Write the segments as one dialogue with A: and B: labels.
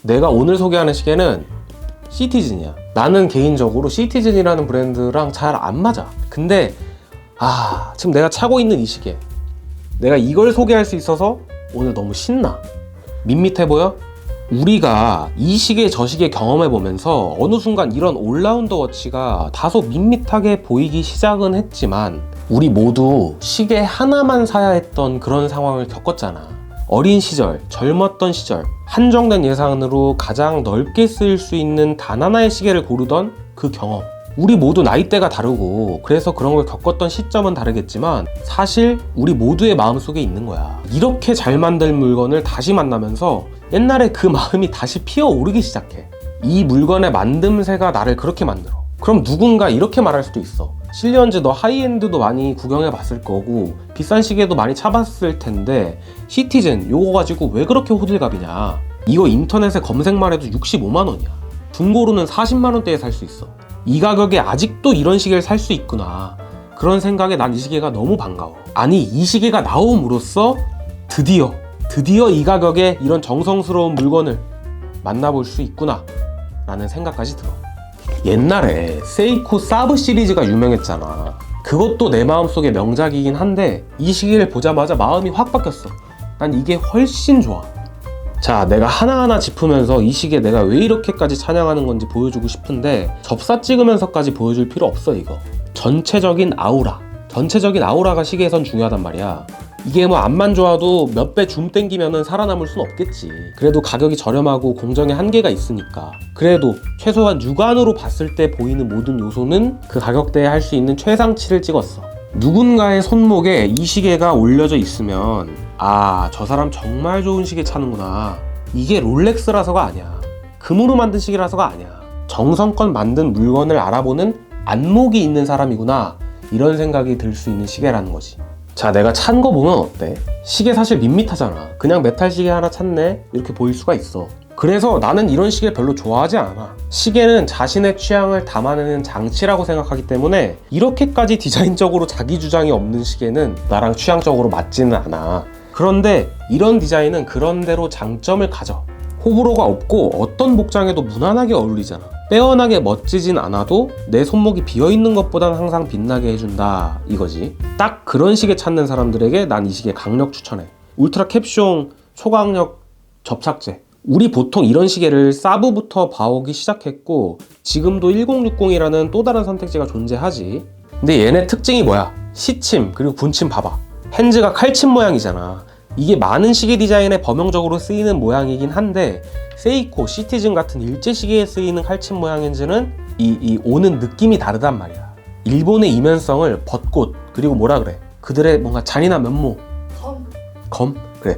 A: 내가 오늘 소개하는 시계는 시티즌이야. 나는 개인적으로 시티즌이라는 브랜드랑 잘 안 맞아. 근데 지금 내가 차고 있는 이 시계, 내가 이걸 소개할 수 있어서 오늘 너무 신나. 밋밋해 보여? 우리가 이 시계 저 시계 경험해보면서 어느 순간 이런 올라운더 워치가 다소 밋밋하게 보이기 시작은 했지만 우리 모두 시계 하나만 사야 했던 그런 상황을 겪었잖아. 어린 시절, 젊었던 시절, 한정된 예산으로 가장 넓게 쓰일 수 있는 단 하나의 시계를 고르던 그 경험. 우리 모두 나이대가 다르고 그래서 그런 걸 겪었던 시점은 다르겠지만 사실 우리 모두의 마음속에 있는 거야. 이렇게 잘 만든 물건을 다시 만나면서 옛날에 그 마음이 다시 피어오르기 시작해. 이 물건의 만듦새가 나를 그렇게 만들어. 그럼 누군가 이렇게 말할 수도 있어. 실리언즈 너 하이엔드도 많이 구경해 봤을 거고 비싼 시계도 많이 차봤을 텐데 시티즌 요거 가지고 왜 그렇게 호들갑이냐. 이거 인터넷에 검색만 해도 65만 원이야. 중고로는 40만 원대에 살 수 있어. 이 가격에 아직도 이런 시계를 살 수 있구나. 그런 생각에 난 이 시계가 너무 반가워. 아니 이 시계가 나옴으로써 드디어 이 가격에 이런 정성스러운 물건을 만나볼 수 있구나 라는 생각까지 들어. 옛날에 세이코 사브 시리즈가 유명했잖아. 그것도 내 마음속의 명작이긴 한데 이 시계를 보자마자 마음이 확 바뀌었어. 난 이게 훨씬 좋아. 자, 내가 하나하나 짚으면서 이 시계 내가 왜 이렇게까지 찬양하는 건지 보여주고 싶은데 접사 찍으면서까지 보여줄 필요 없어. 이거 전체적인 아우라가 시계에선 중요하단 말이야. 이게 뭐 앞만 좋아도 몇 배 줌 땡기면은 살아남을 순 없겠지. 그래도 가격이 저렴하고 공정에 한계가 있으니까. 그래도 최소한 육안으로 봤을 때 보이는 모든 요소는 그 가격대에 할 수 있는 최상치를 찍었어. 누군가의 손목에 이 시계가 올려져 있으면 저 사람 정말 좋은 시계 차는구나. 이게 롤렉스라서가 아니야. 금으로 만든 시계라서가 아니야. 정성껏 만든 물건을 알아보는 안목이 있는 사람이구나. 이런 생각이 들 수 있는 시계라는 거지. 자, 내가 찬 거 보면 어때? 시계 사실 밋밋하잖아. 그냥 메탈 시계 하나 찼네? 이렇게 보일 수가 있어. 그래서 나는 이런 시계 별로 좋아하지 않아. 시계는 자신의 취향을 담아내는 장치라고 생각하기 때문에 이렇게까지 디자인적으로 자기 주장이 없는 시계는 나랑 취향적으로 맞지는 않아. 그런데 이런 디자인은 그런대로 장점을 가져. 호불호가 없고 어떤 복장에도 무난하게 어울리잖아. 빼어나게 멋지진 않아도 내 손목이 비어있는 것보단 항상 빛나게 해준다 이거지. 딱 그런 시계 찾는 사람들에게 난 이 시계 강력 추천해. 울트라 캡숑 초강력 접착제. 우리 보통 이런 시계를 사브부터 봐오기 시작했고 지금도 1060이라는 또 다른 선택지가 존재하지. 근데 얘네 특징이 뭐야? 시침 그리고 군침 봐봐. 핸즈가 칼침 모양이잖아. 이게 많은 시계 디자인에 범용적으로 쓰이는 모양이긴 한데 세이코, 시티즌 같은 일제 시계에 쓰이는 칼침 모양 핸즈는 이 오는 느낌이 다르단 말이야. 일본의 이면성을 벚꽃 그리고 뭐라 그래? 그들의 뭔가 잔인한 면모. 검? 그래.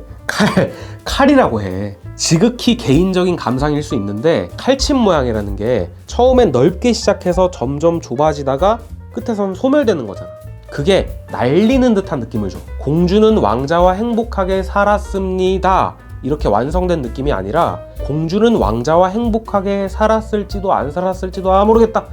A: 칼이라고 해. 지극히 개인적인 감상일 수 있는데 칼침 모양이라는 게 처음엔 넓게 시작해서 점점 좁아지다가 끝에선 소멸되는 거잖아. 그게 날리는 듯한 느낌을 줘. 공주는 왕자와 행복하게 살았습니다. 이렇게 완성된 느낌이 아니라 공주는 왕자와 행복하게 살았을지도 안 살았을지도 모르겠다.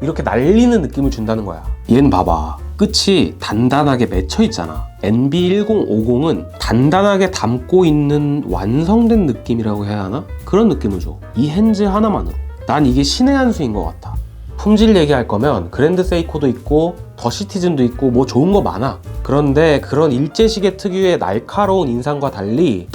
A: 이렇게 날리는 느낌을 준다는 거야. 얘는 봐봐. 끝이 단단하게 맺혀 있잖아. NB1050은 단단하게 담고 있는 완성된 느낌이라고 해야 하나? 그런 느낌을 줘. 이 핸즈 하나만으로. 난 이게 신의 한 수인 것 같아. 품질 얘기할 거면 그랜드 세이코도 있고 더 시티즌도 있고 뭐 좋은 거 많아. 그런데 그런 일제시계 특유의 날카로운 인상과 달리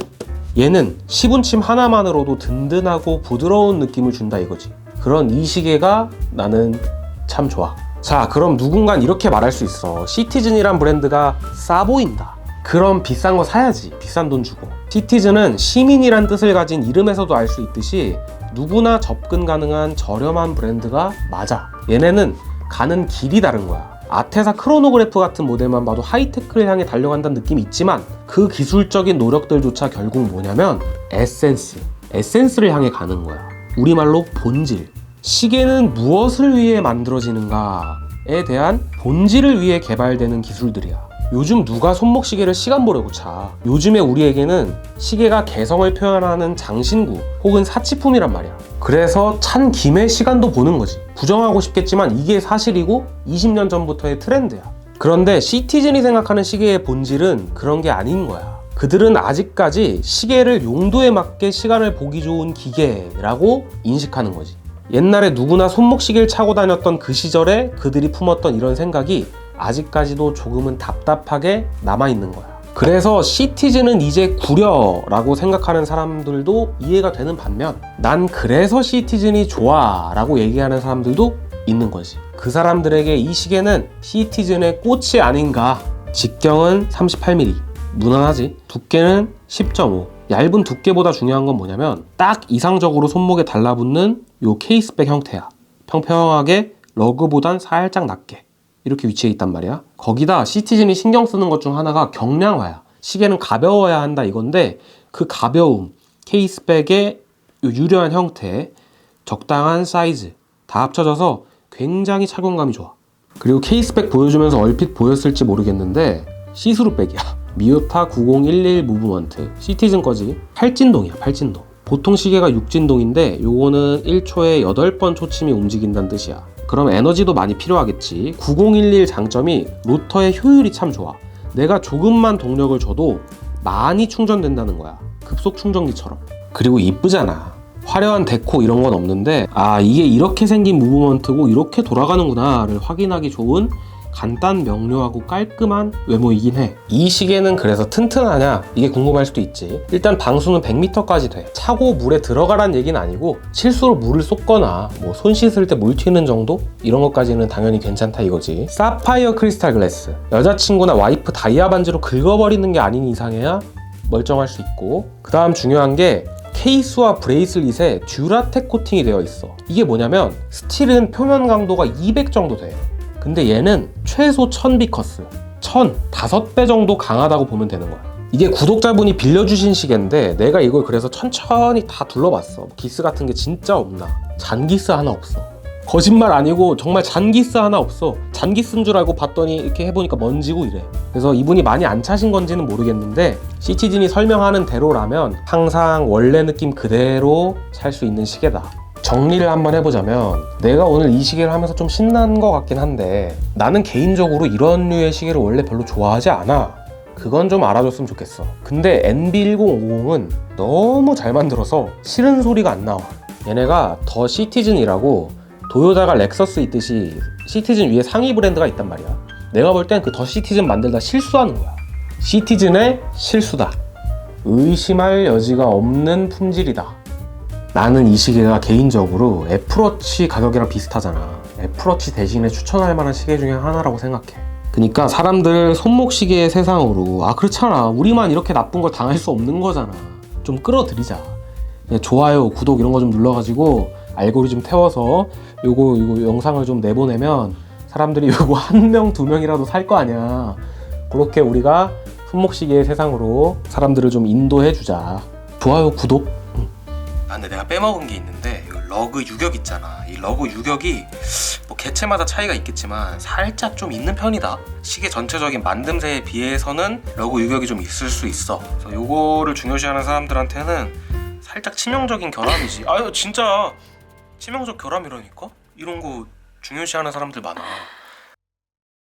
A: 얘는 시분침 하나만으로도 든든하고 부드러운 느낌을 준다 이거지. 그런 이 시계가 나는 참 좋아. 자, 그럼 누군간 이렇게 말할 수 있어. 시티즌이란 브랜드가 싸 보인다. 그럼 비싼 거 사야지. 비싼 돈 주고. 시티즌은 시민이란 뜻을 가진 이름에서도 알 수 있듯이 누구나 접근 가능한 저렴한 브랜드가 맞아. 얘네는 가는 길이 다른 거야. 아테사 크로노그래프 같은 모델만 봐도 하이테크를 향해 달려간다는 느낌이 있지만 그 기술적인 노력들조차 결국 뭐냐면 에센스를 향해 가는 거야. 우리말로 본질. 시계는 무엇을 위해 만들어지는가에 대한 본질을 위해 개발되는 기술들이야. 요즘 누가 손목시계를 시간 보려고 차. 요즘에 우리에게는 시계가 개성을 표현하는 장신구 혹은 사치품이란 말이야. 그래서 찬 김에 시간도 보는 거지. 부정하고 싶겠지만 이게 사실이고 20년 전부터의 트렌드야. 그런데 시티즌이 생각하는 시계의 본질은 그런 게 아닌 거야. 그들은 아직까지 시계를 용도에 맞게 시간을 보기 좋은 기계라고 인식하는 거지. 옛날에 누구나 손목시계를 차고 다녔던 그 시절에 그들이 품었던 이런 생각이 아직까지도 조금은 답답하게 남아있는 거야. 그래서 시티즌은 이제 구려라고 생각하는 사람들도 이해가 되는 반면 난 그래서 시티즌이 좋아 라고 얘기하는 사람들도 있는 거지. 그 사람들에게 이 시계는 시티즌의 꽃이 아닌가. 직경은 38mm, 무난하지. 두께는 10.5. 얇은 두께보다 중요한 건 뭐냐면 딱 이상적으로 손목에 달라붙는 요 케이스백 형태야. 평평하게 러그보단 살짝 낮게 이렇게 위치해 있단 말이야. 거기다 시티즌이 신경 쓰는 것 중 하나가 경량화야. 시계는 가벼워야 한다 이건데 그 가벼움, 케이스백의 유려한 형태, 적당한 사이즈 다 합쳐져서 굉장히 착용감이 좋아. 그리고 케이스백 보여주면서 얼핏 보였을지 모르겠는데 시스루백이야. 미요타 9011 무브먼트 시티즌 거지. 팔진동이야. 팔진동. 보통 시계가 6진동인데 요거는 1초에 8번 초침이 움직인다는 뜻이야. 그럼 에너지도 많이 필요하겠지. 9011 장점이 로터의 효율이 참 좋아. 내가 조금만 동력을 줘도 많이 충전된다는 거야. 급속 충전기처럼. 그리고 이쁘잖아. 화려한 데코 이런 건 없는데 아 이게 이렇게 생긴 무브먼트고 이렇게 돌아가는구나를 확인하기 좋은 간단 명료하고 깔끔한 외모이긴 해. 이 시계는 그래서 튼튼하냐 이게 궁금할 수도 있지. 일단 방수는 100m까지 돼. 차고 물에 들어가란 얘기는 아니고 실수로 물을 쏟거나 뭐 손 씻을 때 물 튀는 정도? 이런 것까지는 당연히 괜찮다 이거지. 사파이어 크리스탈 글래스. 여자친구나 와이프 다이아 반지로 긁어버리는 게 아닌 이상해야 멀쩡할 수 있고, 그 다음 중요한 게 케이스와 브레이슬릿에 듀라텍 코팅이 되어 있어. 이게 뭐냐면 스틸은 표면 강도가 200 정도 돼. 근데 얘는 최소 1000비커스, 5배 정도 강하다고 보면 되는 거야. 이게 구독자분이 빌려주신 시계인데 내가 이걸 그래서 천천히 다 둘러봤어. 기스 같은 게 진짜 없나? 잔기스 하나 없어. 거짓말 아니고 정말 잔기스 하나 없어. 잔기스인 줄 알고 봤더니 이렇게 해보니까 먼지고 이래. 그래서 이분이 많이 안 차신 건지는 모르겠는데 시티즌이 설명하는 대로라면 항상 원래 느낌 그대로 살 수 있는 시계다. 정리를 한번 해보자면 내가 오늘 이 시계를 하면서 좀 신난 것 같긴 한데 나는 개인적으로 이런 류의 시계를 원래 별로 좋아하지 않아. 그건 좀 알아줬으면 좋겠어. 근데 NB1050은 너무 잘 만들어서 싫은 소리가 안 나와. 얘네가 더 시티즌이라고 도요타가 렉서스 있듯이 시티즌 위에 상위 브랜드가 있단 말이야. 내가 볼 땐 그 더 시티즌 만들다 실수하는 거야. 시티즌의 실수다. 의심할 여지가 없는 품질이다. 나는 이 시계가 개인적으로 애플워치 가격이랑 비슷하잖아. 애플워치 대신에 추천할 만한 시계 중에 하나라고 생각해. 그러니까 사람들 손목시계의 세상으로 아 그렇잖아, 우리만 이렇게 나쁜 걸 당할 수 없는 거잖아. 좀 끌어들이자. 좋아요, 구독 이런 거 좀 눌러가지고 알고리즘 태워서 요거 영상을 좀 내보내면 사람들이 요거 1명, 2명이라도 살 거 아니야. 그렇게 우리가 손목시계의 세상으로 사람들을 좀 인도해주자. 좋아요, 구독.
B: 아 근데 내가 빼먹은 게 있는데 이 러그 유격 있잖아. 이 러그 유격이 뭐 개체마다 차이가 있겠지만 살짝 좀 있는 편이다. 시계 전체적인 만듦새에 비해서는 러그 유격이 좀 있을 수 있어. 그래서 요거를 중요시하는 사람들한테는 살짝 치명적인 결함이지. 아유 진짜 치명적 결함이라니까? 이런 거 중요시하는 사람들 많아.